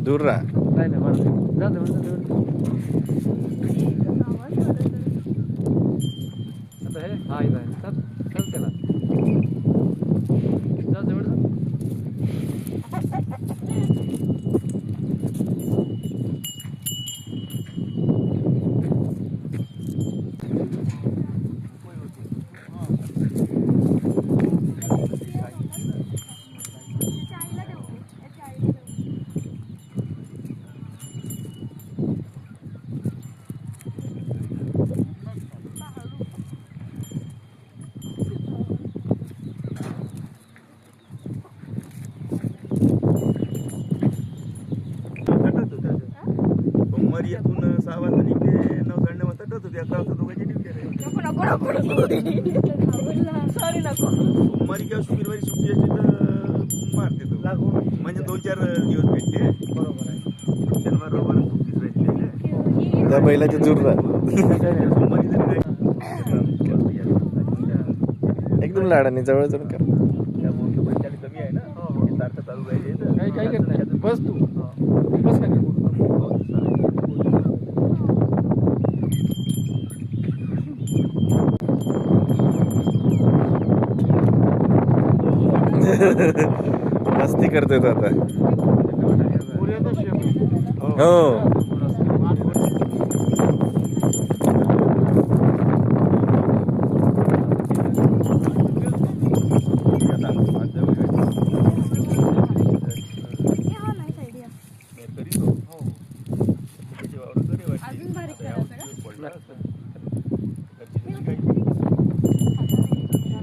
दूर राहा. नाही नाही बरं जा जवळ आता हे हा इथं आहे चल चल त्याला जा जवळ जा. सोमवारीतून 6 वाजता निघते 9 साडे 9 वाजता टच होते. 11 वाजता दोघांची ड्युटी आहे. सॉरी नको सोमवारी किंवा शुक्रवारी सुट्टी असते तर मारते तो लागू म्हणजे 2-4 दिवस भेटते. बरोबर आहे. शनिवार रविवार सुट्टीच राहते. त्या बैलाच्या दूर राहा. सोमवारी जरी एकदम लाडाने जवळ जवळ कर. त्या मोठं पंचायत कमी आहे ना. हे सारखं चालू राहिले काही काही करत नाही बस तू बस का मस्ती करतोय तो आता. पुऱ्याचा शेप हो